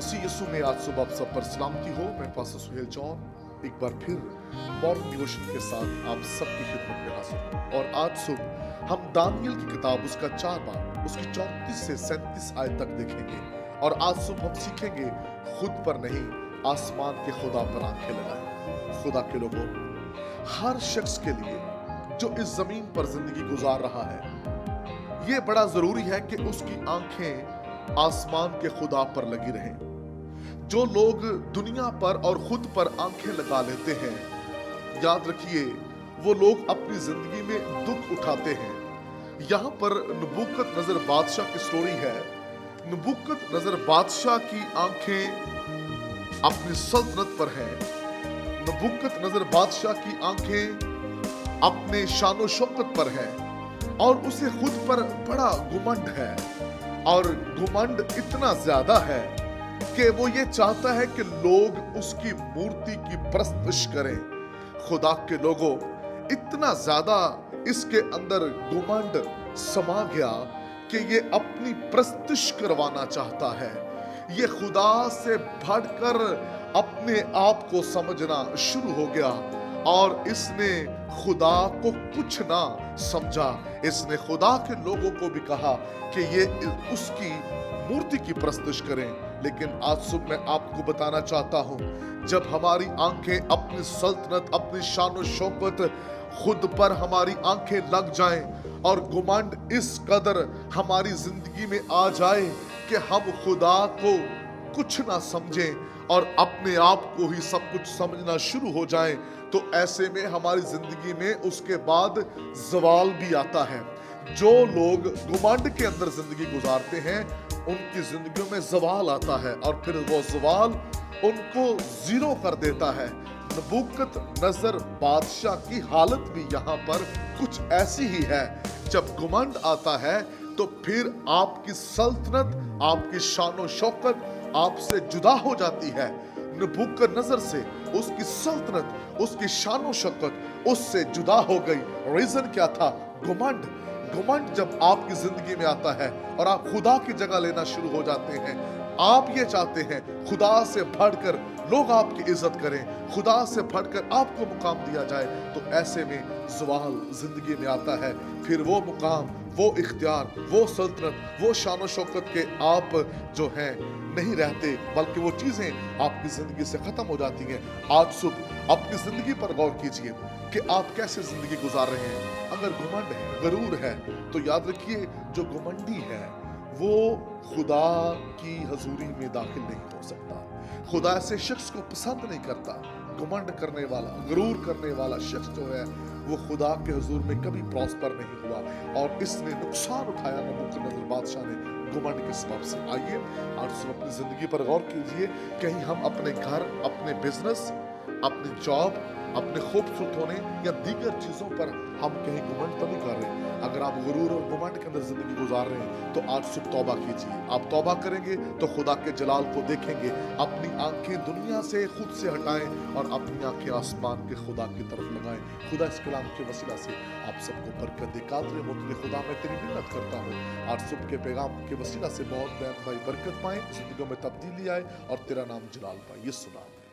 मसीह यीशु में आज सुबह आप सब पर सलामती हो। मैं पास्टर सुहेल जॉन एक बार फिर मॉर्निंग डिवोशन के साथ आप सबकी खिदमत में हाजिर हूं। और आज सुबह हम दानियल की किताब उसका 4 बाब उसकी 34 से 37 आयत तक देखेंगे। और आज सुबह हम सीखेंगे खुद पर नहीं आसमान के खुदा पर आंखें लगाएं। खुदा के लोगों, हर शख्स के लिए जो इस जमीन पर जिंदगी गुजार रहा है, ये बड़ा जरूरी है कि उसकी आंखें आसमान के खुदा पर लगी रहें। जो लोग दुनिया पर और खुद पर आंखें लगा लेते हैं, याद रखिए वो लोग अपनी जिंदगी में दुख उठाते हैं। यहां पर नबूकदनेस्सर बादशाह की स्टोरी है। नबूकदनेस्सर बादशाह की आंखें अपनी सल्तनत पर हैं। नबूकदनेस्सर बादशाह की आंखें अपने शानो शौकत पर हैं और उसे खुद पर बड़ा घमंड है। और घमंड इतना ज्यादा है कि वो ये चाहता है कि लोग उसकी मूर्ति की प्रस्तुति करें। खुदा के लोगों, इतना ज्यादा इसके अंदर घमंड समा गया कि ये अपनी प्रस्तुति करवाना चाहता है। ये खुदा से बढ़कर अपने आप को समझना शुरू हो गया और इसने खुदा को कुछ ना समझा। इसने खुदा के लोगों को भी कहा कि ये उसकी मूर्ति की प्रस्तुति करें। लेकिन आज सुबह मैं आपको बताना चाहता हूं, जब हमारी आंखें अपनी सल्तनत, अपनी शान शौकत खुद पर हमारी आंखें लग जाएं और घमंड इस कदर हमारी जिंदगी में आ जाए कि हम खुदा को कुछ ना समझें और अपने आप को ही सब कुछ समझना शुरू हो जाएं, तो ऐसे में हमारी जिंदगी में उसके बाद ज़वाल भी आता है। जो लोग घमंड के अंदर जिंदगी गुजारते हैं, उनकी जिंदगियों में ज़वाल आता है और फिर वो ज़वाल उनको जीरो कर देता है। नबूकदनेस्सर बादशाह की हालत भी यहाँ पर कुछ ऐसी ही है। जब घमंड आता है तो फिर आपकी सल्तनत, आपकी शानो शौकत आपसे जुदा हो जाती है। नबूकदनेस्सर से उसकी सल्तनत, उसकी शानो शौकत उससे जुदा हो गई। रीजन क्या था? घमंड। घमंड जब आपकी जिंदगी में आता है और आप खुदा की जगह लेना शुरू हो जाते हैं, आप ये चाहते हैं खुदा से बढ़कर लोग आपकी इज्जत करें, खुदा से बढ़कर आपको मुकाम दिया जाए, तो ऐसे में ज़वाल जिंदगी में आता है। फिर वो मुकाम, वो इख्तियार, वो सल्तनत, वो शानो शौकत के आप जो हैं नहीं रहते, बल्कि वो चीजें आपकी जिंदगी से खत्म हो जाती हैं। आज सुबह अपनी जिंदगी पर गौर कीजिए कि आप कैसे जिंदगी गुजार रहे हैं। अगर घमंड है, गरूर है, तो याद रखिए जो घमंडी है वो खुदा की हजूरी में दाखिल नहीं हो सकता। खुदा ऐसे शख्स को पसंद नहीं करता। घमंड करने वाला, गरूर करने वाला शख्स जो है वो खुदा के हुजूर में कभी प्रॉस्पर नहीं हुआ और इसने नुकसान उठाया नबूकदनेस्सर बादशाह ने घमंड के सबब से। आइए आज सुबह अपनी जिंदगी पर गौर कीजिए। कहीं हम अपने घर, अपने बिजनेस, अपनी जॉब, अपने खूबसूरत होने या दीगर चीजों पर हम कहीं घमंड तो नहीं कर रहे। अगर आप गुरूर और घमंड के अंदर जिंदगी गुजार रहे हैं तो आज सुबह तौबा कीजिए। आप तौबा करेंगे तो खुदा के जलाल को देखेंगे। अपनी आंखें दुनिया से, खुद से हटाएं और अपनी आंखें आसमान के खुदा की तरफ लगाएं। खुदा इस कलाम के वसीला से आप सबको बरकत दे। कादर मुतले खुदा, मैं तेरी मिन्नत करता हूँ आज सुबह के पैगाम के वसीला से बहुत बयान भाई बरकत पाए, जिंदगियों में तब्दीली आए और तेरा नाम जलाल पाए। यीशु नाम में।